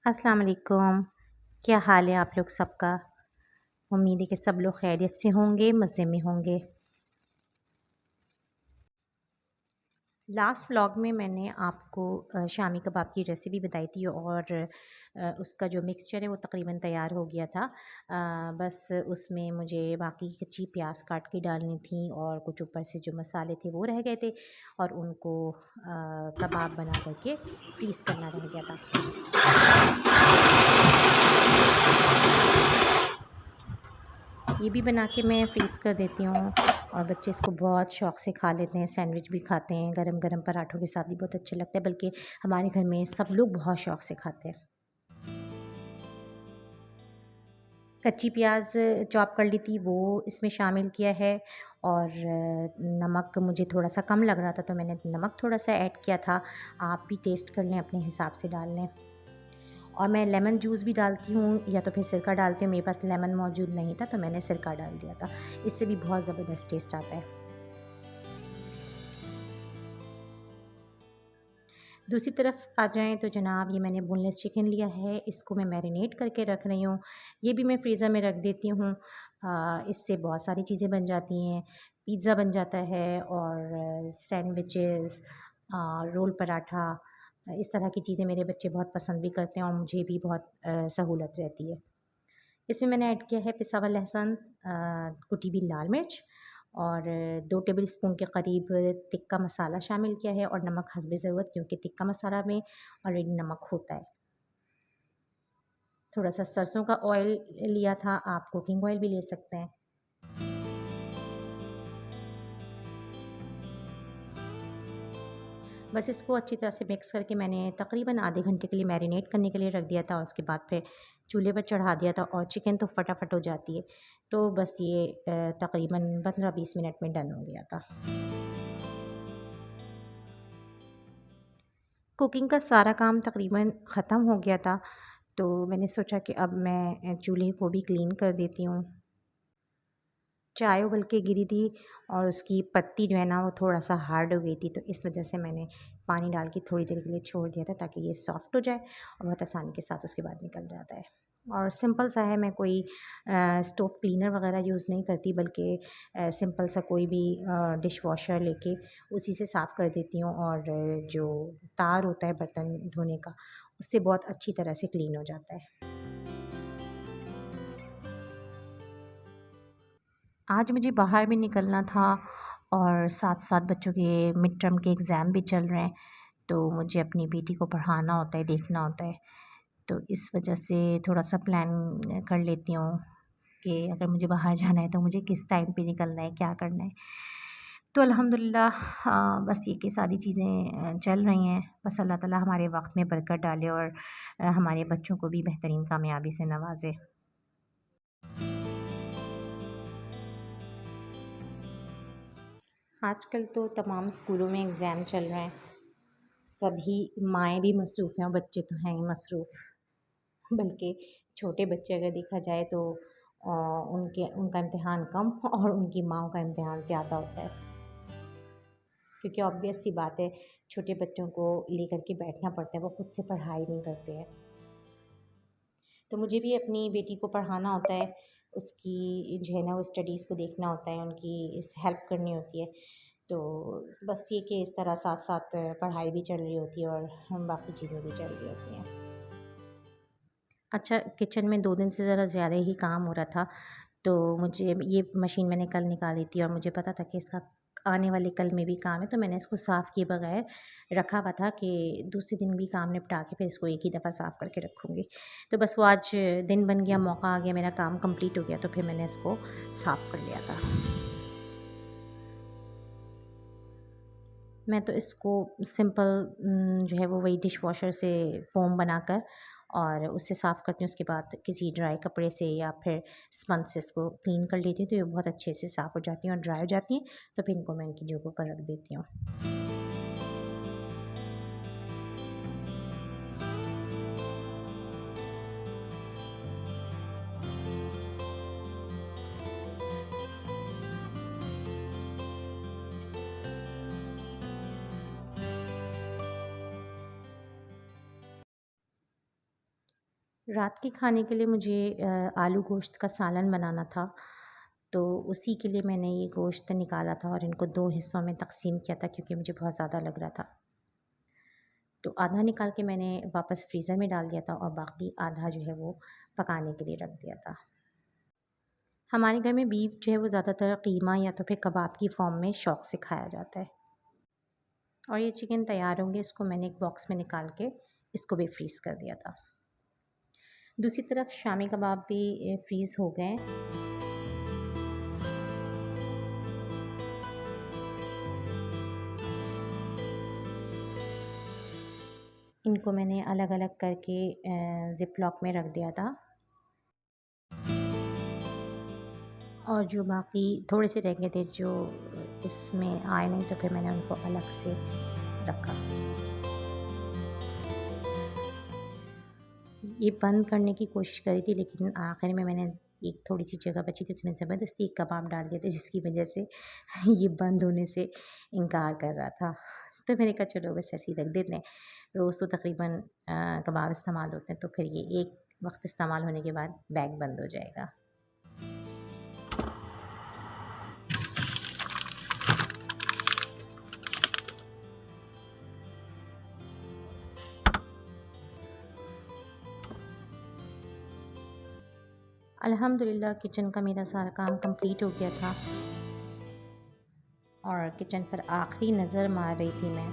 अस्सलाम वालेकुम। क्या हाल है आप लोग सबका? उम्मीद है कि सब लोग खैरियत से होंगे, मज़े में होंगे। लास्ट व्लॉग में मैंने आपको शामी कबाब की रेसिपी बताई थी और उसका जो मिक्सचर है वो तकरीबन तैयार हो गया था। बस उसमें मुझे बाकी कच्ची प्याज काट के डालनी थी और कुछ ऊपर से जो मसाले थे वो रह गए थे और उनको कबाब बना करके फ्रीज़ करना रह गया था। ये भी बना के मैं फ्रीज़ कर देती हूँ और बच्चे इसको बहुत शौक़ से खा लेते हैं, सैंडविच भी खाते हैं, गरम-गरम पराठों के साथ भी बहुत अच्छे लगते हैं, बल्कि हमारे घर में सब लोग बहुत शौक़ से खाते हैं। कच्ची प्याज़ चॉप कर ली थी वो इसमें शामिल किया है और नमक मुझे थोड़ा-सा कम लग रहा था तो मैंने नमक थोड़ा-सा ऐड किया था। आप भी टेस्ट कर लें, अपने हिसाब से डाल लें। और मैं लेमन जूस भी डालती हूँ या तो फिर सिरका डालती हूँ, मेरे पास लेमन मौजूद नहीं था तो मैंने सिरका डाल दिया था। इससे भी बहुत ज़बरदस्त टेस्ट आता है। दूसरी तरफ आ जाएँ तो जनाब ये मैंने बोनलेस चिकन लिया है, इसको मैं मैरिनेट करके रख रही हूँ। ये भी मैं फ्रीज़र में रख देती हूँ। इससे बहुत सारी चीज़ें बन जाती हैं। पिज़्ज़ा बन जाता है और सैंडविचेज़ रोल पराठा इस तरह की चीज़ें मेरे बच्चे बहुत पसंद भी करते हैं और मुझे भी बहुत सहूलत रहती है। इसमें मैंने ऐड किया है पिसा हुआ लहसुन, कुटी हुई लाल मिर्च और 2 टेबल स्पून के करीब तिक्का मसाला शामिल किया है और नमक हस्बे ज़रूरत क्योंकि तिक्का मसाला में ऑलरेडी नमक होता है। थोड़ा-सा सरसों का ऑयल लिया था, आप कुकिंग ऑयल भी ले सकते हैं। बस इसको अच्छी तरह से मिक्स करके मैंने तकरीबन आधे घंटे के लिए मैरिनेट करने के लिए रख दिया था। उसके बाद फिर चूल्हे पर चढ़ा दिया था और चिकन तो फटाफट हो जाती है। तो बस ये तकरीबन 15-20 मिनट में डन हो गया था। कुकिंग का सारा काम तकरीबन ख़त्म हो गया था, तो मैंने सोचा कि अब मैं चूल्हे को भी क्लीन कर देती हूँ। चाय उबल के गिरी थी और उसकी पत्ती जो है ना वो थोड़ा-सा हार्ड हो गई थी, तो इस वजह से मैंने पानी डाल के थोड़ी देर के लिए छोड़ दिया था ताकि ये सॉफ्ट हो जाए और बहुत आसानी के साथ उसके बाद निकल जाता है। और सिंपल सा है, मैं कोई स्टोव क्लीनर वगैरह यूज़ नहीं करती बल्कि सिंपल सा कोई भी डिश वॉशर लेके उसी से साफ़ कर देती हूँ और जो तार होता है बर्तन धोने का, उससे बहुत अच्छी तरह से क्लीन हो जाता है। आज मुझे बाहर भी निकलना था और साथ-साथ बच्चों के मिड टर्म के एग्ज़ाम भी चल रहे हैं, तो मुझे अपनी बेटी को पढ़ाना होता है, देखना होता है। तो इस वजह से थोड़ा-सा प्लान कर लेती हूँ कि अगर मुझे बाहर जाना है तो मुझे किस टाइम पे निकलना है, क्या करना है। तो अल्हम्दुलिल्लाह बस ये कि सारी चीज़ें चल रही हैं। बस अल्लाह ताला हमारे वक़्त में बरकत डाले और हमारे बच्चों को भी बेहतरीन कामयाबी से नवाज़े। आजकल तो तमाम स्कूलों में एग्ज़ाम चल रहे हैं। सभी माएँ भी मसरूफ़ हैं और बच्चे तो हैं ही मसरूफ़। बल्कि छोटे बच्चे अगर देखा जाए तो उनके उनका इम्तिहान कम और उनकी माँओं का इम्तिहान ज़्यादा होता है। क्योंकि ऑब्वियस सी बात है, छोटे बच्चों को लेकर के बैठना पड़ता है, वो खुद से पढ़ाई नहीं करते हैं। तो मुझे भी अपनी बेटी को पढ़ाना होता है, उसकी जो है ना वो स्टडीज़ को देखना होता है, उनकी इस हेल्प करनी होती है। तो बस ये कि इस तरह साथ-साथ पढ़ाई भी चल रही होती है और हम बाकी चीज़ें भी चल रही होती हैं। अच्छा, किचन में 2 दिन से ज़रा ज़्यादा ही काम हो रहा था, तो मुझे ये मशीन मैंने कल निकाली थी और मुझे पता था कि इसका आने वाले कल में भी काम है, तो मैंने इसको साफ़ किए बगैर रखा हुआ था कि दूसरे दिन भी काम निपटा के फिर इसको एक ही दफ़ा साफ़ करके रखूँगी। तो बस वो आज दिन बन गया, मौका आ गया, मेरा काम कंप्लीट हो गया, तो फिर मैंने इसको साफ़ कर लिया था। मैं तो इसको सिंपल जो है वो वही डिश वॉशर से फ़ोम बनाकर और उससे साफ़ करती हूँ। उसके बाद किसी ड्राई कपड़े से या फिर स्पंज से इसको क्लीन कर लेती हूँ, तो ये बहुत अच्छे से साफ़ हो जाती हैं और ड्राई हो जाती हैं, तो फिर इनको मैं इनकी जगहों पर रख देती हूँ। रात के खाने के लिए मुझे आलू गोश्त का सालन बनाना था, तो उसी के लिए मैंने ये गोश्त निकाला था और इनको 2 हिस्सों में तक़सीम किया था क्योंकि मुझे बहुत ज़्यादा लग रहा था। तो आधा निकाल के मैंने वापस फ्रीज़र में डाल दिया था और बाकी आधा जो है वो पकाने के लिए रख दिया था। हमारे घर में बीफ जो है वो ज़्यादातर कीमा या तो फिर कबाब की फ़ॉर्म में शौक़ से खाया जाता है। और ये चिकन तैयार होंगे, इसको मैंने एक बॉक्स में निकाल के इसको भी फ्रीज़ कर दिया था। दूसरी तरफ शामी कबाब भी फ्रीज़ हो गए। इनको मैंने अलग-अलग करके ज़िप-लॉक में रख दिया था। और जो बाकी थोड़े से रह गए थे जो इसमें आए नहीं, तो फिर मैंने उनको अलग से रखा। ये बंद करने की कोशिश करी थी लेकिन आखिर में मैंने एक थोड़ी-सी जगह बची थी उसमें ज़बरदस्ती एक कबाब डाल दिया था जिसकी वजह से ये बंद होने से इनकार कर रहा था। तो मैंने कहा चलो बस ऐसे ही रख देते हैं। रोज़ तो तकरीबन कबाब इस्तेमाल होते हैं, तो फिर ये एक वक़्त इस्तेमाल होने के बाद बैग बंद हो जाएगा। अल्हम्दुलिल्लाह किचन का मेरा सारा काम कंप्लीट हो गया था और किचन पर आखिरी नज़र मार रही थी मैं।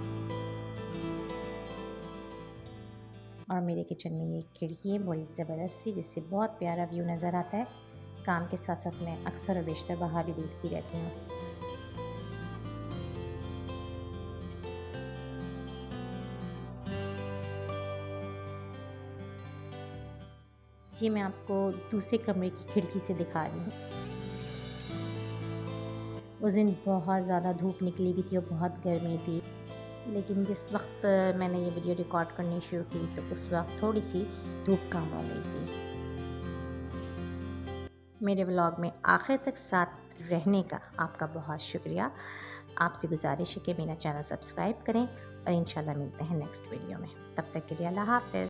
और मेरे किचन में ये खिड़की है बड़ी ज़बरदस्त सी, जिससे बहुत प्यारा व्यू नज़र आता है। काम के साथ साथ मैं अक्सर और बेशतर बाहर भी देखती रहती हूँ। ये मैं आपको दूसरे कमरे की खिड़की से दिखा रही हूँ। उस दिन बहुत ज़्यादा धूप निकली भी थी और बहुत गर्मी थी, लेकिन जिस वक्त मैंने ये वीडियो रिकॉर्ड करनी शुरू की तो उस वक्त थोड़ी सी धूप कम हो गई थी। मेरे व्लॉग में आखिर तक साथ रहने का आपका बहुत शुक्रिया। आपसे गुजारिश है कि मेरा चैनल सब्सक्राइब करें और इंशाल्लाह मिलते हैं नेक्स्ट वीडियो में। तब तक के लिए अल्लाह हाफ़िज़।